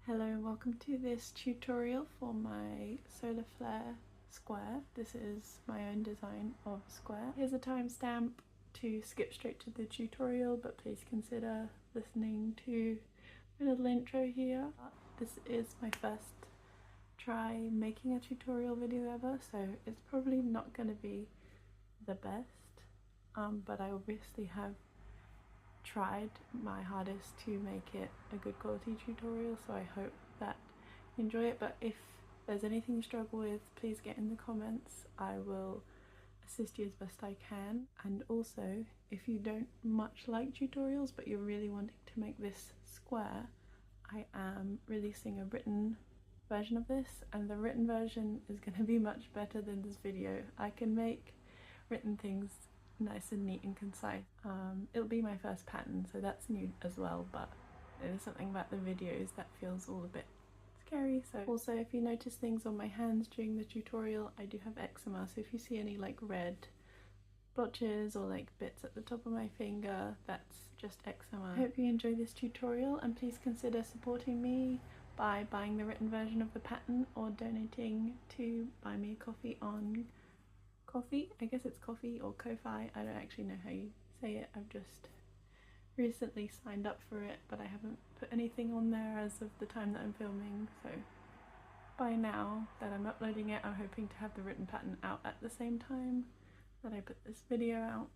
Hello and welcome to this tutorial for my solar flare square. This is my own design of a square. Here's a timestamp to skip straight to the tutorial, but please consider listening to a little intro here. This is my first try making a tutorial video ever, so it's probably not going to be the best, but I obviously have tried my hardest to make it a good quality tutorial, so I hope that you enjoy it. But if there's anything you struggle with, please get in the comments. I will assist you as best I can. And also, if you don't much like tutorials but you're really wanting to make this square, I am releasing a written version of this, and the written version is going to be much better than this video. I can make written things nice and neat and concise. It'll be my first pattern, so that's new as well, but there's something about the videos that feels all a bit scary. So also, if you notice things on my hands during the tutorial, I do have eczema, so if you see any like red blotches or like bits at the top of my finger, that's just eczema. I hope you enjoy this tutorial, and please consider supporting me by buying the written version of the pattern or donating to Buy Me a Coffee on Coffee. I guess it's Coffee or Ko-Fi. I don't actually know how you say it. I've just recently signed up for it, but I haven't put anything on there as of the time that I'm filming, so by now that I'm uploading it, I'm hoping to have the written pattern out at the same time that I put this video out.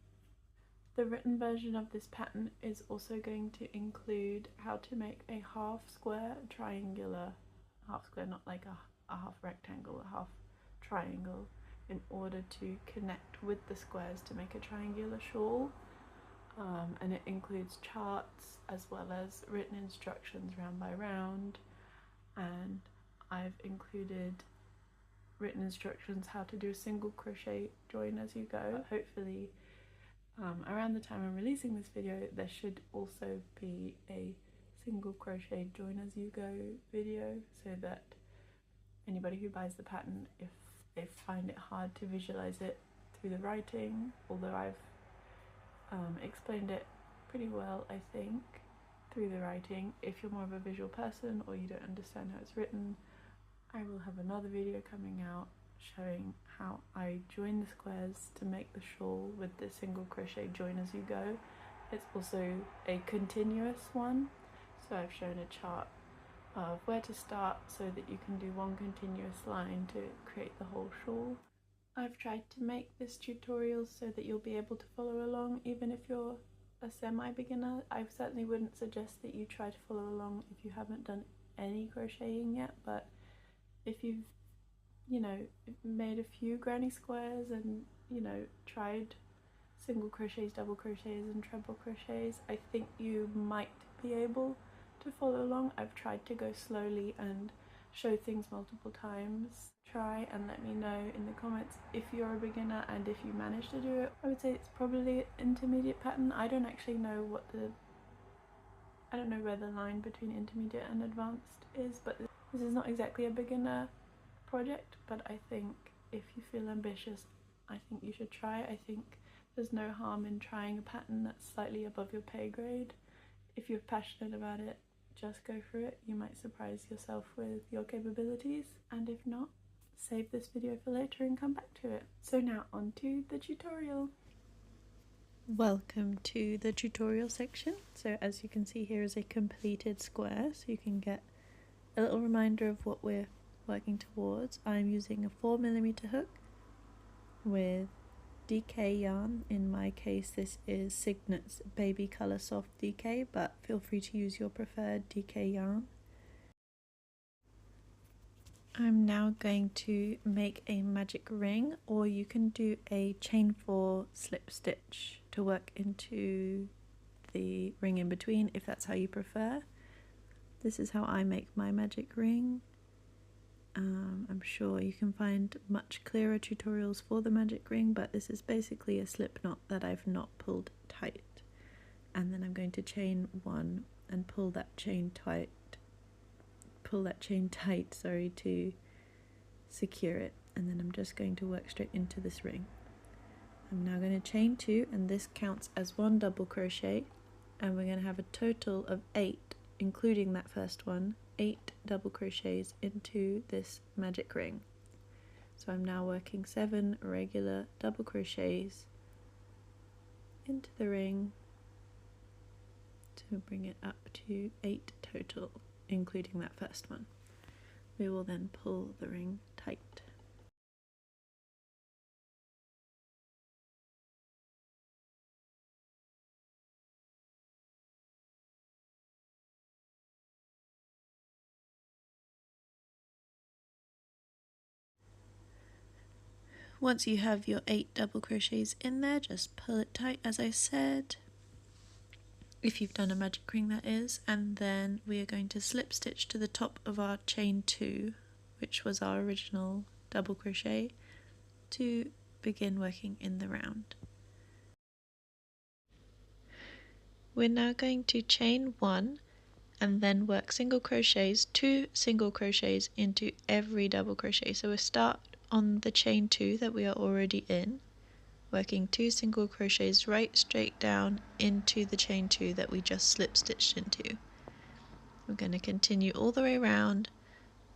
The written version of this pattern is also going to include how to make a half square triangular, half square, not like a half rectangle, a half triangle, in order to connect with the squares to make a triangular shawl. And it includes charts as well as written instructions round by round, and I've included written instructions how to do a single crochet join as you go. Hopefully around the time I'm releasing this video there should also be a single crochet join as you go video, so that anybody who buys the pattern, if they find it hard to visualize it through the writing, although I've explained it pretty well I think through the writing, if you're more of a visual person or you don't understand how it's written, I will have another video coming out showing how I join the squares to make the shawl with the single crochet join as you go. It's also a continuous one, so I've shown a chart of where to start so that you can do one continuous line to create the whole shawl. I've tried to make this tutorial so that you'll be able to follow along even if you're a semi-beginner. I certainly wouldn't suggest that you try to follow along if you haven't done any crocheting yet, but if you've, you know, made a few granny squares and, you know, tried single crochets, double crochets and treble crochets, I think you might be able to follow along. I've tried to go slowly and show things multiple times. Try and let me know in the comments if you're a beginner and if you manage to do it. I would say it's probably an intermediate pattern. I don't actually know I don't know where the line between intermediate and advanced is, but this is not exactly a beginner project, but I think if you feel ambitious, I think you should try. I think there's no harm in trying a pattern that's slightly above your pay grade. If you're passionate about it, just go for it. You might surprise yourself with your capabilities, and if not, save this video for later and come back to it. So now on to the tutorial. Welcome to the tutorial section. So as you can see, here is a completed square, so you can get a little reminder of what we're working towards. I'm using a 4mm hook with DK yarn. In my case this is Signet's Baby Colour Soft DK, but feel free to use your preferred DK yarn. I'm now going to make a magic ring, or you can do a chain 4 slip stitch to work into the ring in between if that's how you prefer. This is how I make my magic ring. I'm sure you can find much clearer tutorials for the magic ring, but this is basically a slip knot that I've not pulled tight, and then I'm going to chain 1 and pull that chain tight to secure it, and then I'm just going to work straight into this ring. I'm now going to chain 2, and this counts as 1 double crochet, and we're going to have a total of 8 including that first one, 8 double crochets into this magic ring. So I'm now working 7 regular double crochets into the ring to bring it up to 8 total, including that first one. We will then pull the ring tight. Once you have your 8 double crochets in there, just pull it tight as I said, if you've done a magic ring that is, and then we are going to slip stitch to the top of our chain 2, which was our original double crochet, to begin working in the round. We're now going to chain 1 and then work single crochets, 2 single crochets into every double crochet. So we'll start on the chain 2 that we are already in, working 2 single crochets right straight down into the chain 2 that we just slip stitched into. We're going to continue all the way around,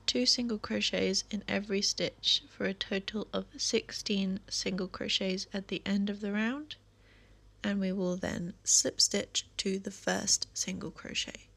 2 single crochets in every stitch for a total of 16 single crochets at the end of the round, and we will then slip stitch to the first single crochet.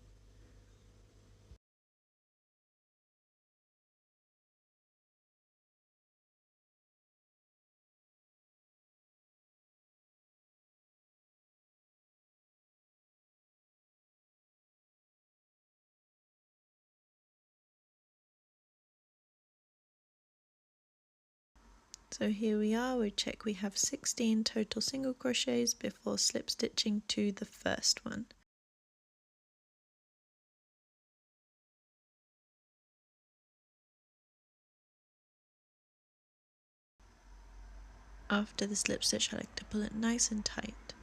So here we are, we check we have 16 total single crochets before slip stitching to the first one. After the slip stitch, I like to pull it nice and tight.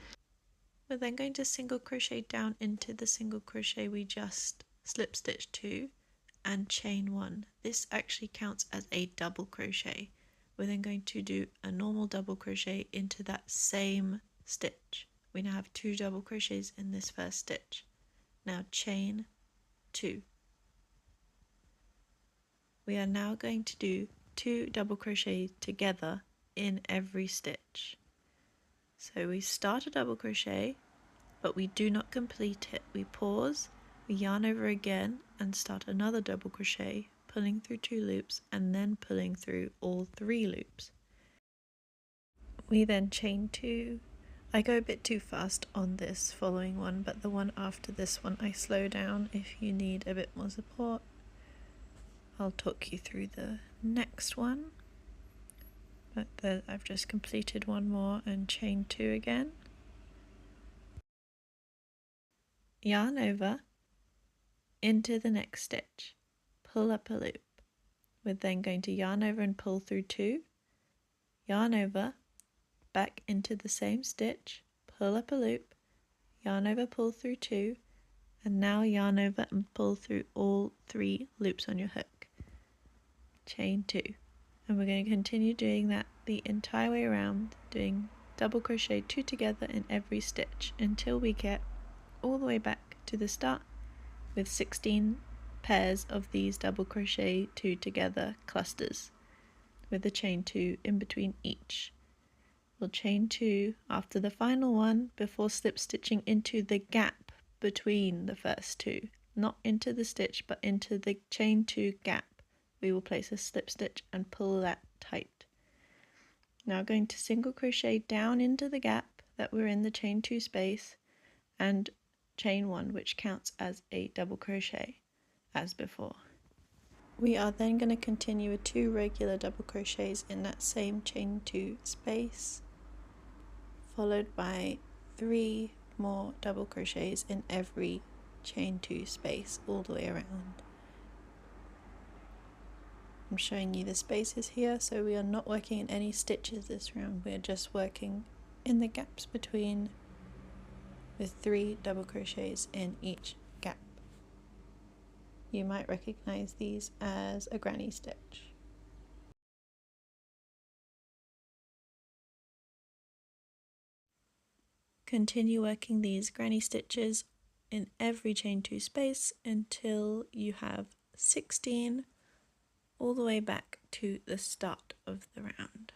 We're then going to single crochet down into the single crochet we just slip stitched to and chain 1. This actually counts as a double crochet. We're then going to do a normal double crochet into that same stitch. We now have 2 double crochets in this first stitch. Now chain 2. We are now going to do 2 double crochets together in every stitch. So we start a double crochet, but we do not complete it. We pause, we yarn over again and start another double crochet, pulling through 2 loops and then pulling through all 3 loops. We then chain 2. I go a bit too fast on this following one, but the one after this one I slow down if you need a bit more support. I'll talk you through the next one, but I've just completed one more and chain 2 again. Yarn over into the next stitch, pull up a loop. We're then going to yarn over and pull through 2, yarn over, back into the same stitch, pull up a loop, yarn over, pull through 2, and now yarn over and pull through all 3 loops on your hook. Chain 2. And we're going to continue doing that the entire way around, doing double crochet 2 together in every stitch until we get all the way back to the start with 16 pairs of these double crochet 2 together clusters with a chain 2 in between each. We'll chain 2 after the final one before slip stitching into the gap between the first 2, not into the stitch but into the chain 2 gap. We will place a slip stitch and pull that tight. Now going to single crochet down into the gap that we're in the chain 2 space and chain 1, which counts as a double crochet as before. We are then going to continue with 2 regular double crochets in that same chain 2 space, followed by 3 more double crochets in every chain 2 space all the way around. I'm showing you the spaces here, so we are not working in any stitches this round, we are just working in the gaps between with 3 double crochets in each gap. You might recognize these as a granny stitch. Continue working these granny stitches in every chain 2 space until you have 16 all the way back to the start of the round.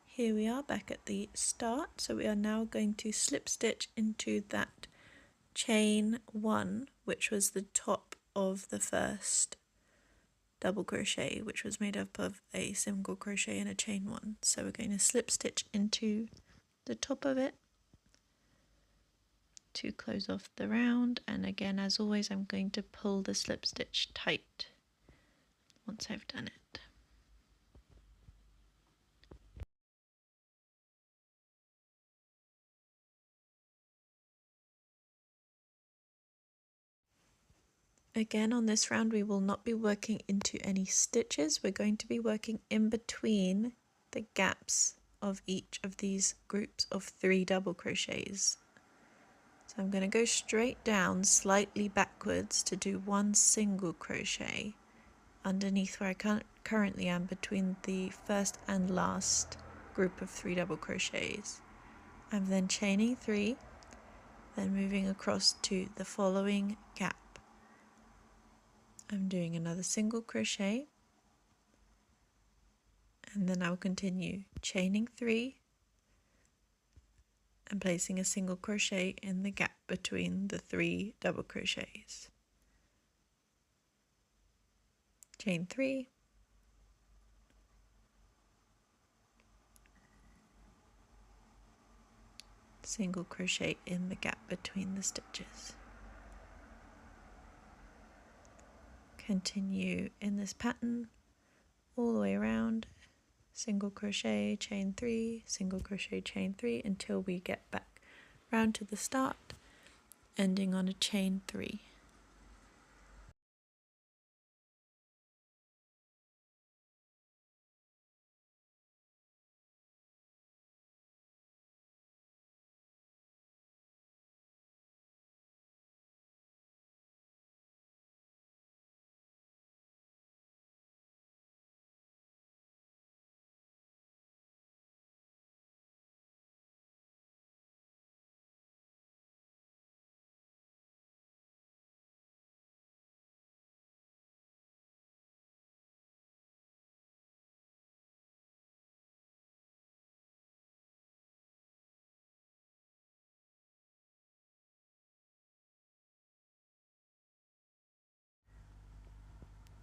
Here we are back at the start, so we are now going to slip stitch into that chain 1, which was the top of the first double crochet, which was made up of a single crochet and a chain 1. So we're going to slip stitch into the top of it to close off the round, and again, as always, I'm going to pull the slip stitch tight once I've done it. Again, on this round we will not be working into any stitches. We're going to be working in between the gaps of each of these groups of 3 double crochets. So I'm going to go straight down slightly backwards to do 1 single crochet underneath where I currently am between the first and last group of 3 double crochets. I'm then chaining 3, then moving across to the following gap. I'm doing another single crochet, and then I'll continue chaining 3 and placing a single crochet in the gap between the 3 double crochets. Chain 3, single crochet in the gap between the stitches. Continue in this pattern all the way around, single crochet, chain 3, single crochet, chain 3 until we get back round to the start, ending on a chain 3.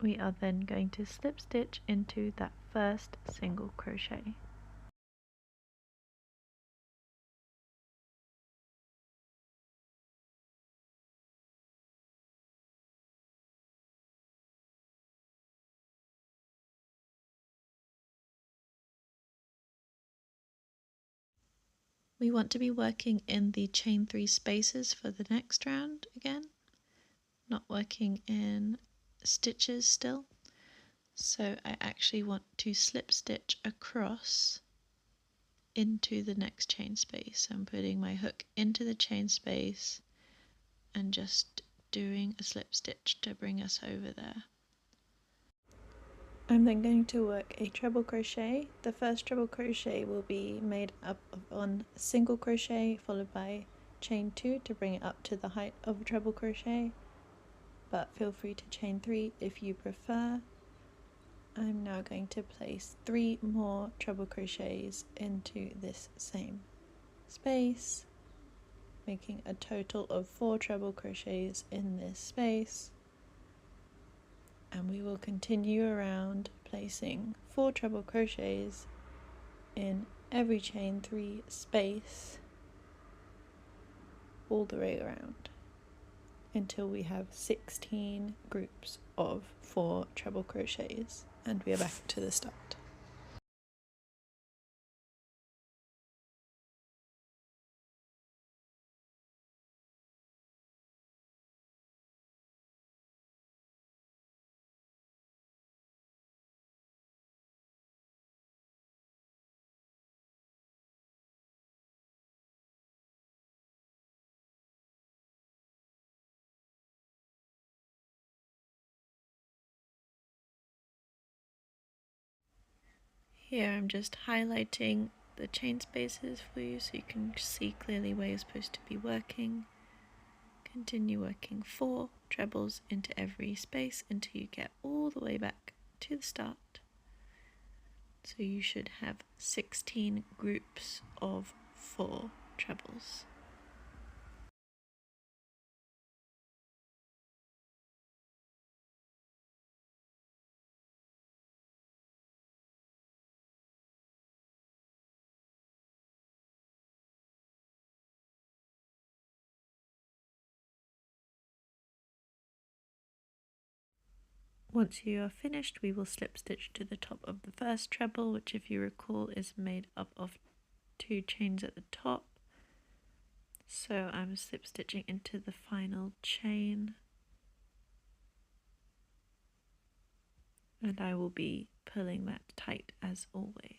We are then going to slip stitch into that first single crochet. We want to be working in the chain 3 spaces for the next round again, not working in stitches still. So I actually want to slip stitch across into the next chain space. So I'm putting my hook into the chain space and just doing a slip stitch to bring us over there. I'm then going to work a treble crochet. The first treble crochet will be made up of 1 single crochet followed by chain 2 to bring it up to the height of a treble crochet, but feel free to chain 3 if you prefer. I'm now going to place 3 more treble crochets into this same space, making a total of 4 treble crochets in this space, and we will continue around placing 4 treble crochets in every chain 3 space all the way around until we have 16 groups of 4 treble crochets, and we are back to the start. Here I'm just highlighting the chain spaces for you so you can see clearly where you're supposed to be working. Continue working 4 trebles into every space until you get all the way back to the start. So you should have 16 groups of 4 trebles. Once you are finished, we will slip stitch to the top of the first treble, which, if you recall, is made up of 2 chains at the top. So I'm slip stitching into the final chain, and I will be pulling that tight as always.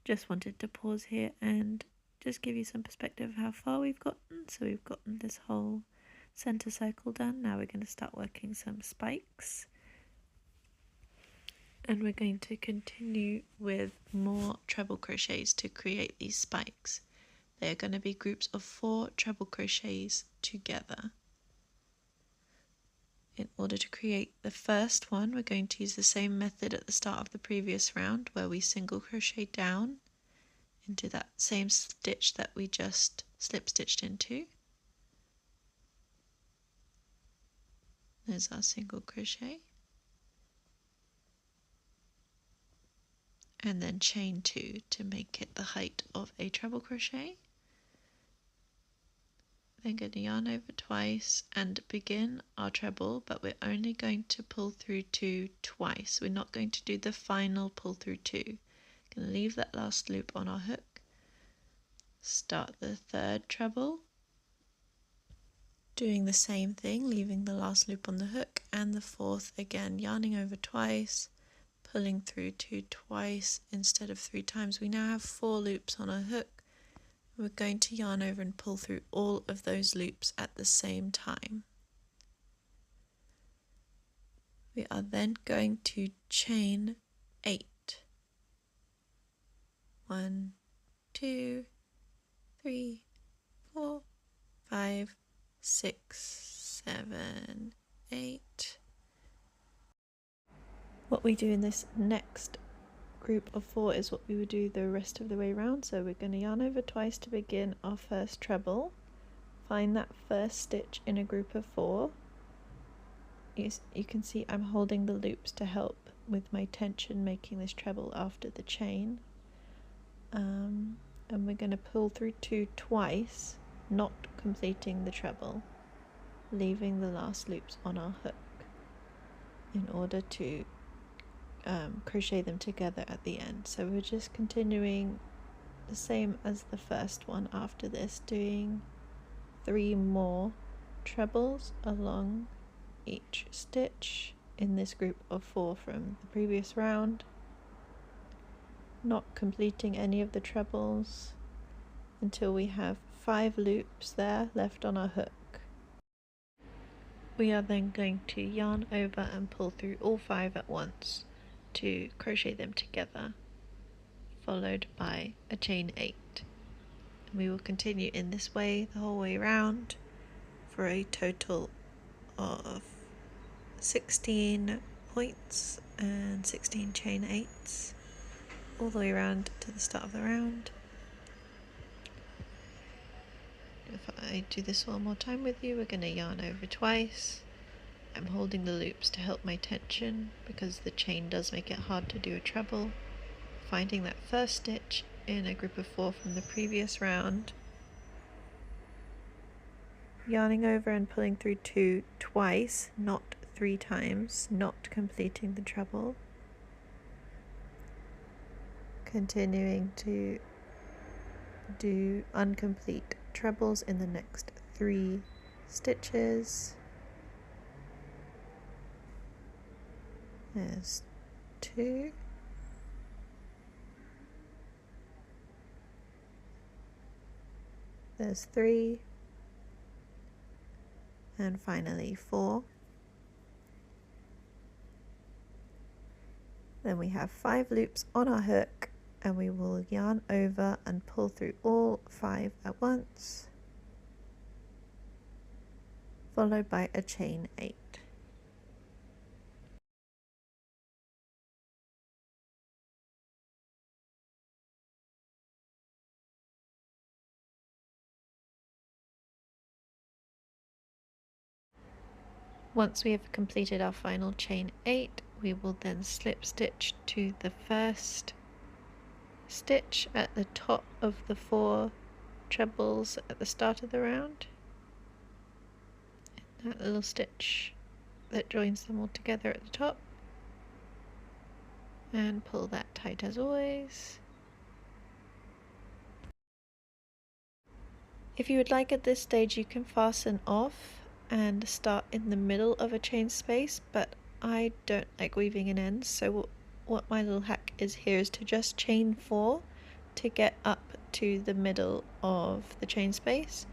Just wanted to pause here and just give you some perspective of how far we've gotten. So we've gotten this whole center circle done. Now we're going to start working some spikes. And we're going to continue with more treble crochets to create these spikes. They are going to be groups of 4 treble crochets together. In order to create the first one, we're going to use the same method at the start of the previous round, where we single crochet down into that same stitch that we just slip stitched into. There's our single crochet. And then chain 2 to make it the height of a treble crochet. Then going to yarn over twice and begin our treble, but we're only going to pull through 2 twice. We're not going to do the final pull through 2. Going to leave that last loop on our hook. Start the third treble. Doing the same thing, leaving the last loop on the hook, and the fourth again, yarning over twice, pulling through 2 twice instead of 3 times. We now have 4 loops on our hook. We're going to yarn over and pull through all of those loops at the same time. We are then going to chain 8. 1, 2, 3, 4, 5, 6, 7, 8. What we do in this next group of 4 is what we would do the rest of the way around. So we're going to yarn over twice to begin our first treble, find that first stitch in a group of 4. You can see I'm holding the loops to help with my tension making this treble after the chain, and we're going to pull through 2 twice, not completing the treble, leaving the last loops on our hook in order to crochet them together at the end. So we're just continuing the same as the first one after this, doing 3 more trebles along each stitch in this group of 4 from the previous round, not completing any of the trebles until we have 5 loops there left on our hook. We are then going to yarn over and pull through all 5 at once to crochet them together, followed by a chain 8. And we will continue in this way the whole way around for a total of 16 points and 16 chain 8s all the way around to the start of the round. If I do this one more time with you, we're going to yarn over twice. I'm holding the loops to help my tension because the chain does make it hard to do a treble. Finding that first stitch in a group of 4 from the previous round, yarning over and pulling through 2 twice, not 3 times, not completing the treble. Continuing to do incomplete trebles in the next 3 stitches. There's 2. there's 3, and finally 4. Then we have 5 loops on our hook, and we will yarn over and pull through all 5 at once, followed by a chain 8. Once we have completed our final chain 8, we will then slip stitch to the first stitch at the top of the 4 trebles at the start of the round. That little stitch that joins them all together at the top, and pull that tight as always. If you would like at this stage, you can fasten off and start in the middle of a chain space, but I don't like weaving in ends, so what my little hack is here is to just chain 4 to get up to the middle of the chain space,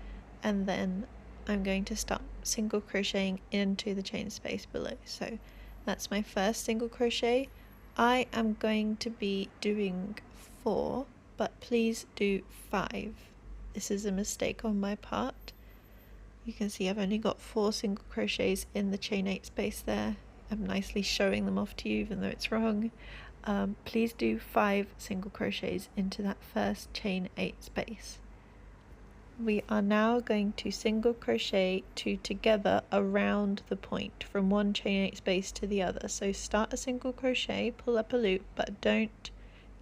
and then I'm going to start single crocheting into the chain space below. So that's my first single crochet. I am going to be doing 4, but please do 5. This is a mistake on my part. You can see I've only got 4 single crochets in the chain 8 space there. I'm nicely showing them off to you even though it's wrong. Please do 5 single crochets into that first chain 8 space. We are now going to single crochet 2 together around the point from one chain 8 space to the other. So start a single crochet, pull up a loop, but don't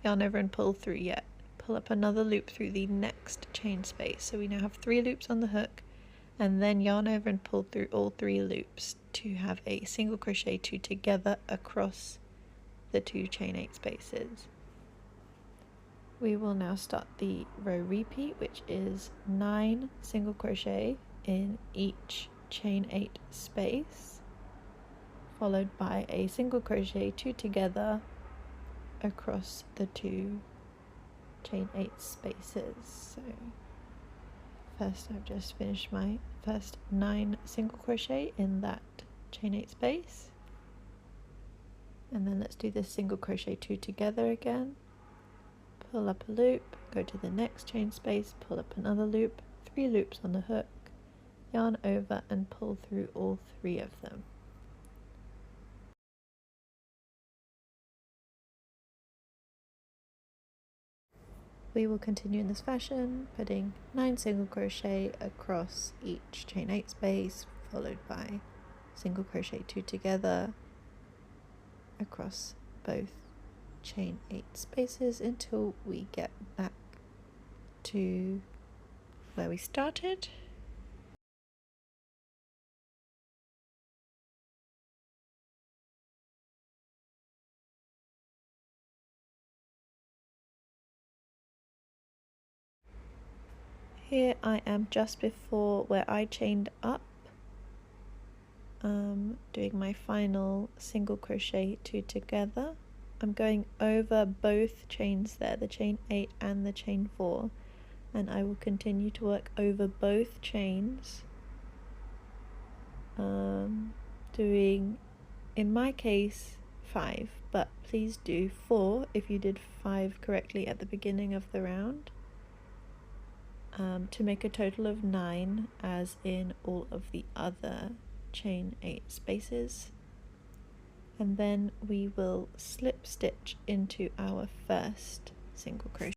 yarn over and pull through yet. Pull up another loop through the next chain space. So we now have 3 loops on the hook, and then yarn over and pull through all 3 loops to have a single crochet 2 together across the 2 chain 8 spaces. We will now start the row repeat, which is 9 single crochet in each chain 8 space, followed by a single crochet 2 together across the 2 chain 8 spaces. So first I've just finished my first 9 single crochet in that chain 8 space, and then let's do this single crochet 2 together again, pull up a loop, go to the next chain space, pull up another loop, 3 loops on the hook, yarn over and pull through all 3 of them. We will continue in this fashion, putting 9 single crochet across each chain 8 space, followed by single crochet 2 together across both chain 8 spaces until we get back to where we started. Here I am just before where I chained up, doing my final single crochet 2 together. I'm going over both chains there, the chain 8 and the chain 4, and I will continue to work over both chains, doing, in my case, 5, but please do 4 if you did 5 correctly at the beginning of the round, to make a total of 9 as in all of the other chain 8 spaces. And then we will slip stitch into our first single crochet.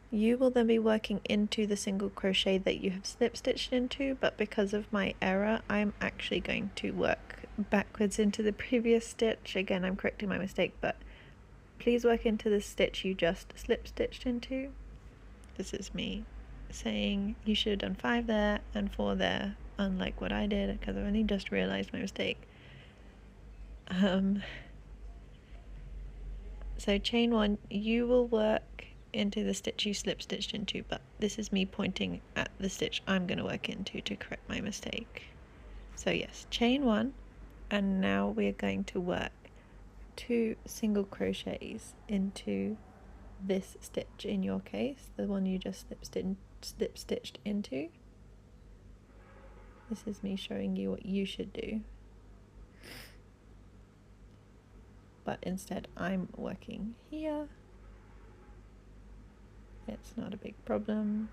You will then be working into the single crochet that you have slip stitched into, but because of my error, I'm actually going to work backwards into the previous stitch. Again, I'm correcting my mistake, but please work into the stitch you just slip stitched into. This is me saying you should have done 5 there and 4 there, unlike what I did, because I've only just realized my mistake. So chain 1, you will work into the stitch you slip stitched into, but this is me pointing at the stitch I'm going to work into to correct my mistake. So yes, chain 1, and now we're going to work 2 single crochets into this stitch in your case, the one you just slip stitched into. This is me showing you what you should do, but instead I'm working here. It's not a big problem.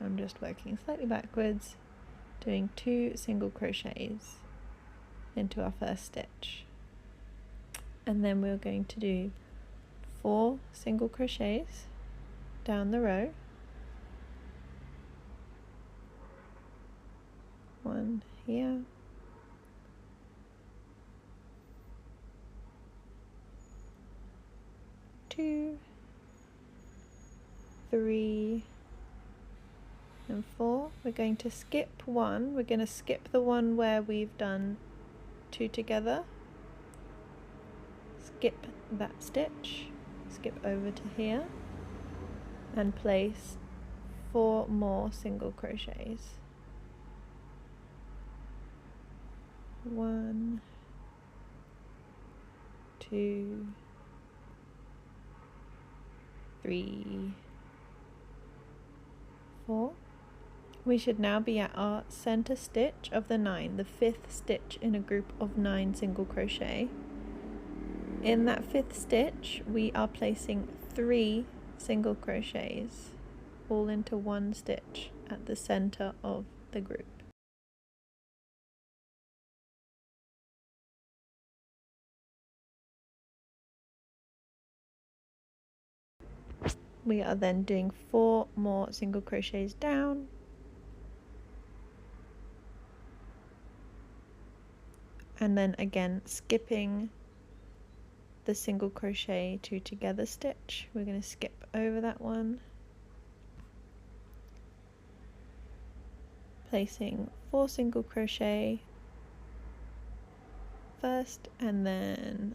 I'm just working slightly backwards, doing 2 single crochets into our first stitch, and then we're going to do 4 single crochets down the row, 1 here, 2, 3 and 4. We're going to skip one. We're going to skip the one where we've done 2 together, skip that stitch, skip over to here and place 4 more single crochets. 1, 2, 3, 4. We should now be at our center stitch of the 9, the 5th stitch in a group of 9 single crochet. In that 5th stitch we are placing 3 single crochets all into one stitch at the center of the group. We are then doing 4 more single crochets down, and then again skipping the single crochet 2 together stitch. We're going to skip over that one, placing 4 single crochet first, and then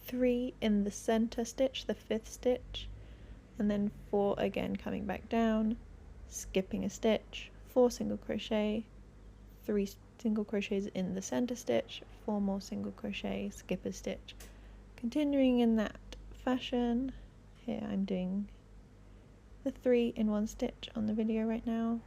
3 in the center stitch, the 5th stitch, and then 4 again coming back down, skipping a stitch, 4 single crochet, 3 single crochets in the center stitch, 4 more single crochet, skip a stitch, continuing in that fashion. Here I'm doing the 3 in one stitch on the video right now.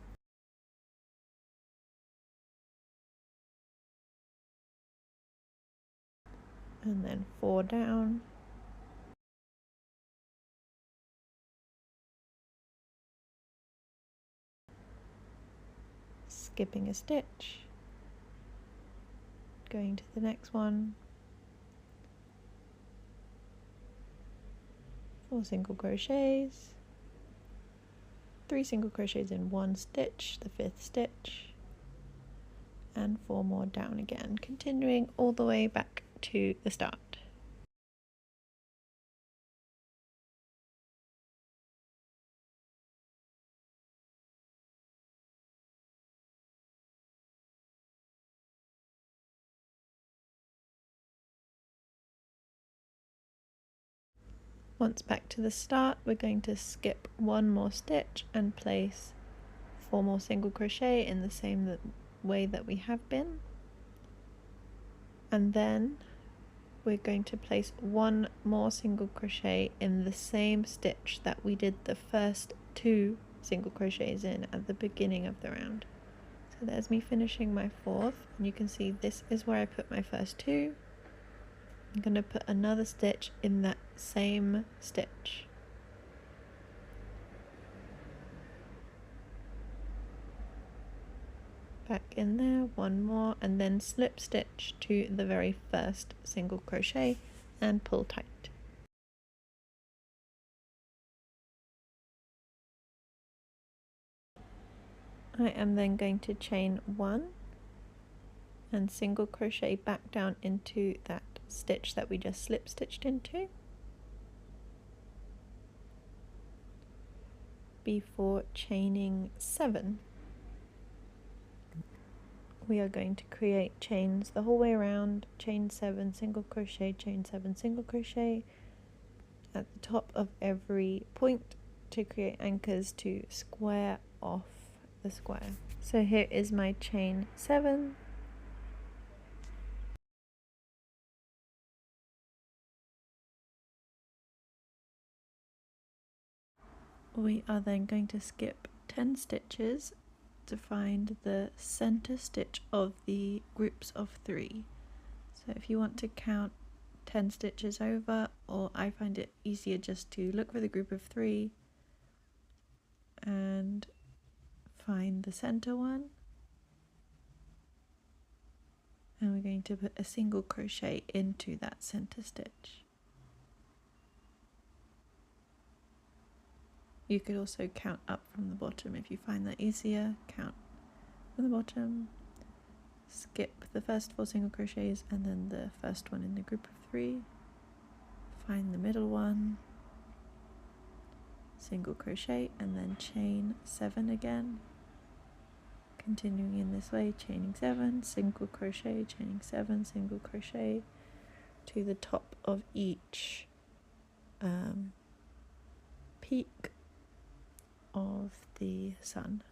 And then 4 down, skipping a stitch, going to the next one, 4 single crochets, 3 single crochets in one stitch, the 5th stitch, and 4 more down again, continuing all the way back to the start. Once back to the start, we're going to skip 1 more stitch and place 4 more single crochet in the same way that we have been, and then we're going to place 1 more single crochet in the same stitch that we did the first 2 single crochets in at the beginning of the round. So there's me finishing my 4th, and you can see this is where I put my first 2. I'm going to put another stitch in that same stitch. Back in there, 1 more, and then slip stitch to the very first single crochet and pull tight. I am then going to chain 1 and single crochet back down into that stitch that we just slip stitched into before chaining 7. We are going to create chains the whole way around, chain 7 single crochet, chain 7 single crochet at the top of every point to create anchors to square off the square. So here is my chain 7, We are then going to skip 10 stitches to find the center stitch of the groups of 3. So if you want to count 10 stitches over, or I find it easier just to look for the group of 3 and find the center one, and we're going to put a single crochet into that center stitch. You could also count up from the bottom if you find that easier. Count from the bottom, skip the first 4 single crochets and then the first one in the group of 3, find the middle one, single crochet and then chain 7 again, continuing in this way, chaining 7, single crochet, chaining 7, single crochet to the top of each peak of the sun.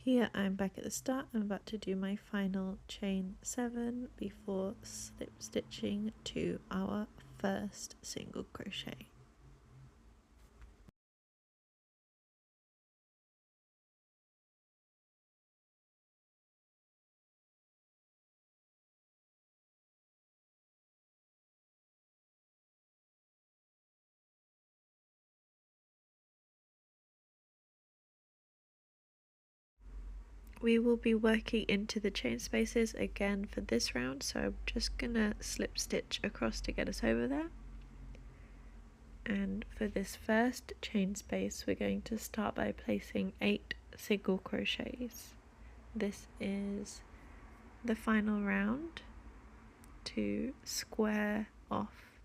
Here I'm back at the start. I'm about to do my final chain 7 before slip stitching to our first single crochet. We will be working into the chain spaces again for this round, so I'm just gonna slip stitch across to get us over there. And for this first chain space we're going to start by placing 8 single crochets. This is the final round to square off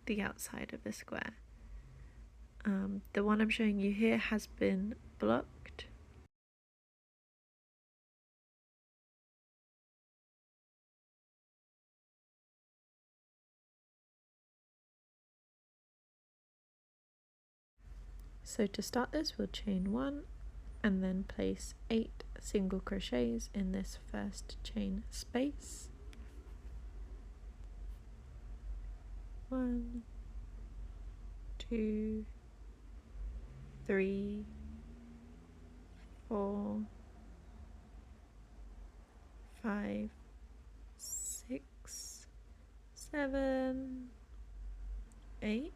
the outside of the square. The one I'm showing you here has been blocked. So to start this, we'll chain 1 and then place 8 single crochets in this first chain space. 1, 2, 3, 4, 5, 6, 7, 8.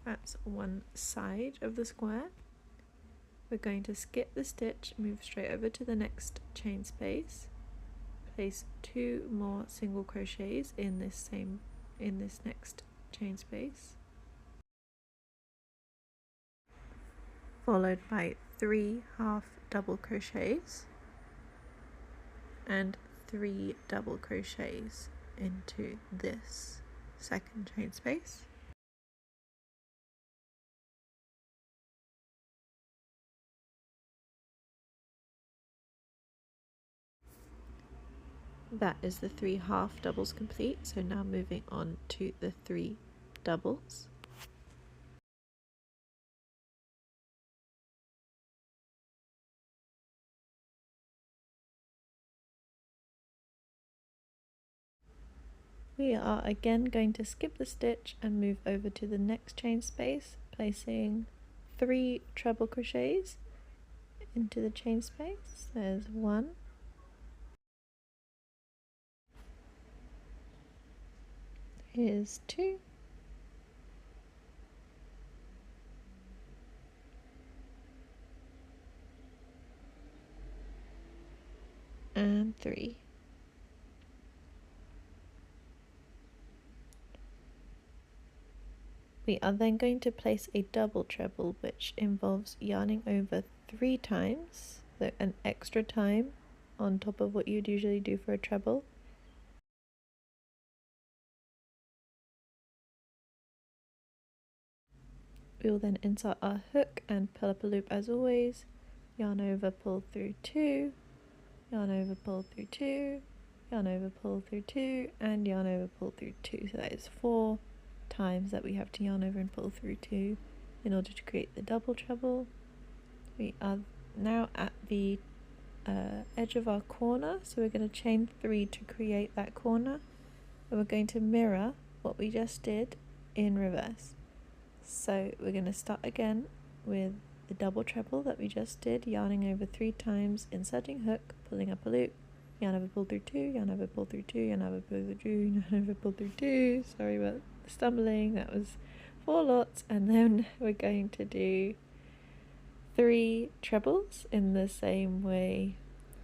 That's one side of the square. We're going to skip the stitch, move straight over to the next chain space, place 2 more single crochets in this next chain space, followed by 3 half double crochets and 3 double crochets into this second chain space. That is the 3 half doubles complete, so now moving on to the 3 doubles. We are again going to skip the stitch and move over to the next chain space, placing 3 treble crochets into the chain space. There's 1, here's 2, and 3. We are then going to place a double treble, which involves yarning over 3 times, so an extra time on top of what you'd usually do for a treble. We will then insert our hook and pull up a loop as always, yarn over, pull through 2, yarn over, pull through 2, yarn over, pull through 2, and yarn over, pull through 2. So that is 4 times that we have to yarn over and pull through 2 in order to create the double treble. We are now at the edge of our corner, so we're going to chain 3 to create that corner, and we're going to mirror what we just did in reverse. So we're going to start again with the double treble that we just did, yarning over 3 times, inserting hook, pulling up a loop, yarn over, pull through 2, yarn over, pull through 2, yarn over, pull through 2, yarn over, pull through 2. Sorry about the stumbling, that was 4 lots. And then we're going to do 3 trebles in the same way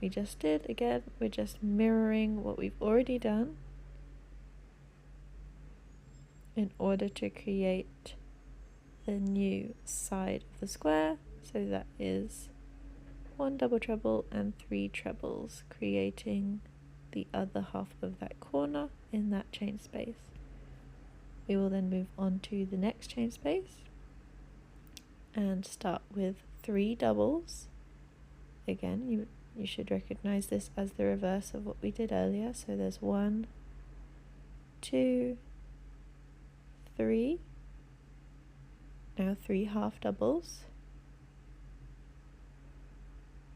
we just did. Again, we're just mirroring what we've already done in order to create the new side of the square. So that is 1 double treble and 3 trebles, creating the other half of that corner in that chain space. We will then move on to the next chain space and start with 3 doubles. Again, you should recognize this as the reverse of what we did earlier. So there's 1, 2, 3. Now 3 half doubles.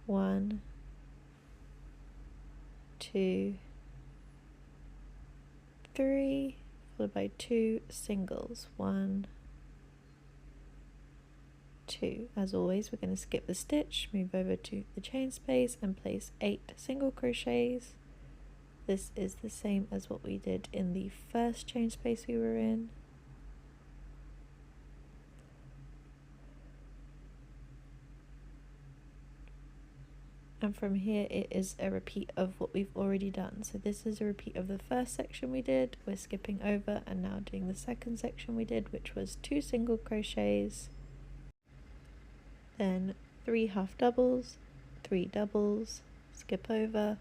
1, 2, 3, followed by 2 singles. 1, 2. As always, we're going to skip the stitch, move over to the chain space and place 8 single crochets. This is the same as what we did in the first chain space we were in. And from here it is a repeat of what we've already done. So this is a repeat of the first section we did, we're skipping over and now doing the second section we did, which was 2 single crochets, then 3 half doubles, 3 doubles, skip over,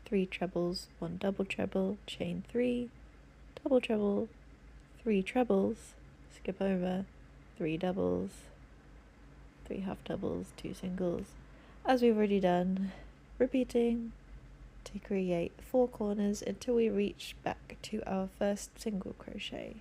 3 trebles, 1 double treble, chain 3, double treble, 3 trebles, skip over, 3 doubles, 3 half doubles, 2 singles, as we've already done, repeating to create 4 corners until we reach back to our first single crochet.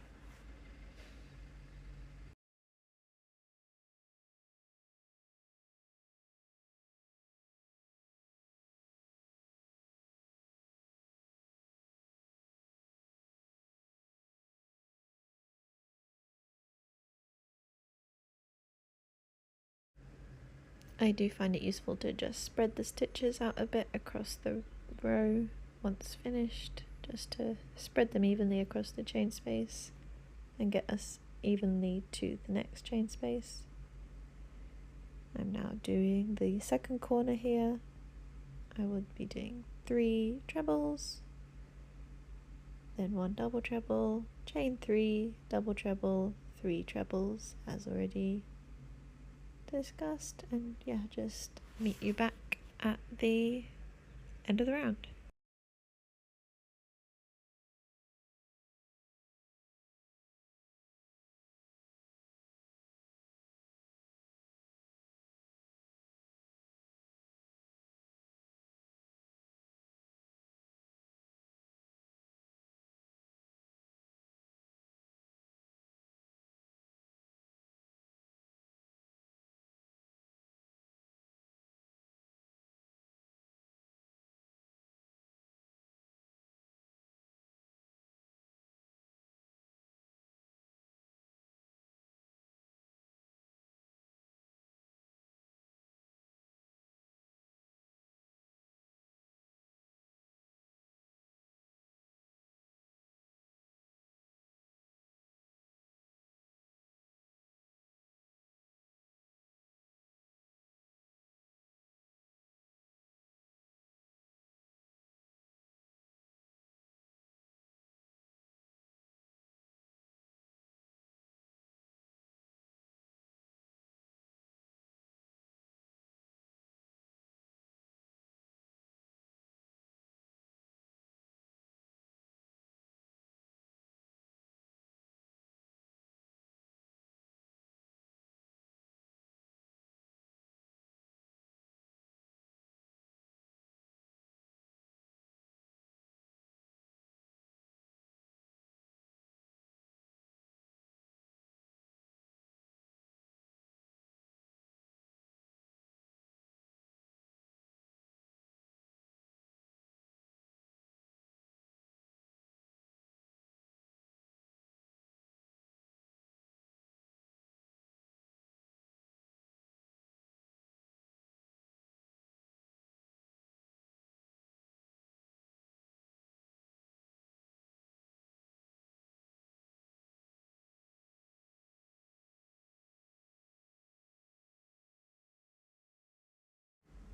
I do find it useful to just spread the stitches out a bit across the row once finished, just to spread them evenly across the chain space and get us evenly to the next chain space. I'm now doing the second corner here. I would be doing 3 trebles, then 1 double treble, chain 3, double treble, 3 trebles as already discussed, and yeah, just meet you back at the end of the round.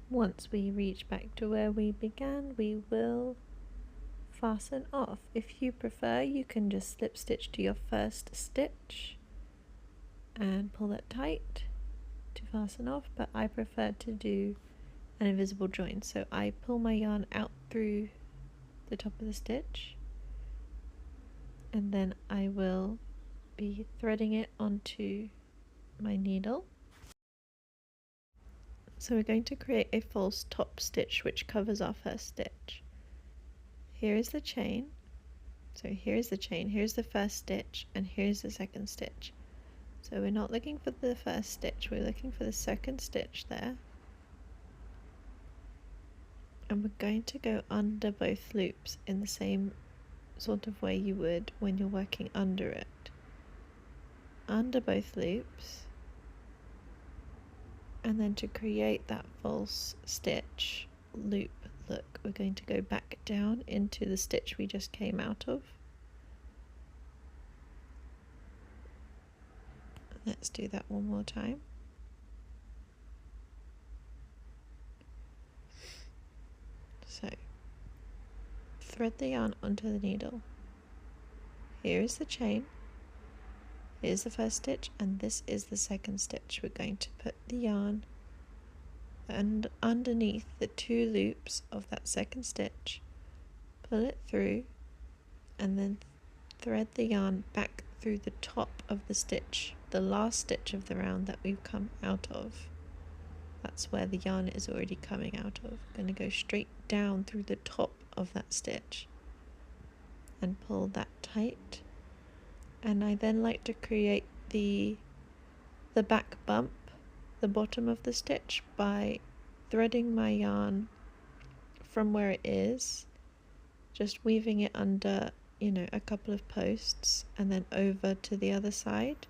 Once we reach back to where we began, we will fasten off. If you prefer, you can just slip stitch to your first stitch and pull it tight to fasten off, but I prefer to do an invisible join. So I pull my yarn out through the top of the stitch, and then I will be threading it onto my needle. So we're going to create a false top stitch which covers our first stitch. Here is the chain. So here's the chain, here's the first stitch, and here's the second stitch. So we're not looking for the first stitch, we're looking for the second stitch there. And we're going to go under both loops in the same sort of way you would when you're working under it. Under both loops, and then to create that false stitch loop look, we're going to go back down into the stitch we just came out of. Let's do that one more time. So thread the yarn onto the needle. Here is the chain, here's the first stitch, and this is the second stitch. We're going to put the yarn and underneath the two loops of that second stitch, pull it through, and then thread the yarn back through the top of the stitch, the last stitch of the round that we've come out of. That's where the yarn is already coming out of. I'm going to go straight down through the top of that stitch and pull that tight. And I then like to create the back bump, the bottom of the stitch, by threading my yarn from where it is, just weaving it under, you know, a couple of posts, and then over to the other side,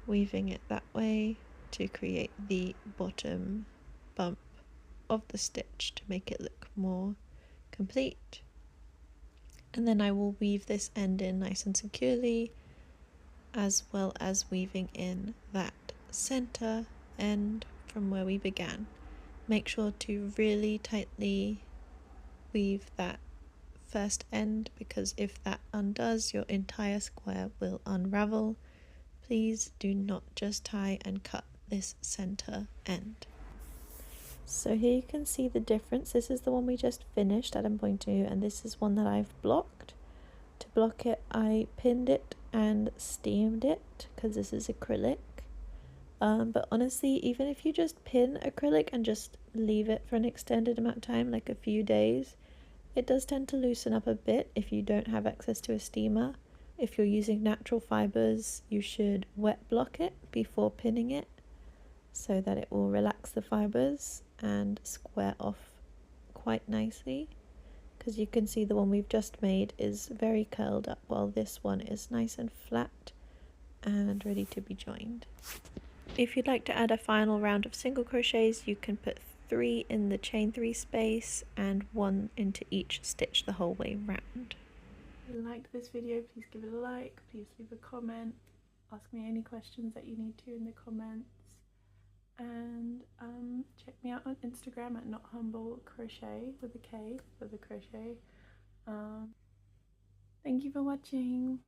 weaving it that way to create the bottom bump of the stitch to make it look more complete. And then I will weave this end in nice and securely, as well as weaving in that center end from where we began. Make sure to really tightly weave that first end, because if that undoes, your entire square will unravel. Please do not just tie and cut this center end. So here you can see the difference. This is the one we just finished at M.2, and this is one that I've blocked. To block it, I pinned it and steamed it because this is acrylic. But honestly, even if you just pin acrylic and just leave it for an extended amount of time, like a few days, it does tend to loosen up a bit if you don't have access to a steamer. If you're using natural fibers, you should wet block it before pinning it so that it will relax the fibers and square off quite nicely. Because you can see the one we've just made is very curled up, while this one is nice and flat and ready to be joined. If you'd like to add a final round of single crochets, you can put 3 in the chain 3 space and 1 into each stitch the whole way round. If you liked this video, please give it a like, please leave a comment, ask me any questions that you need to in the comments, and check me out on Instagram at NotHumbleCrochet with a K for the crochet. Thank you for watching.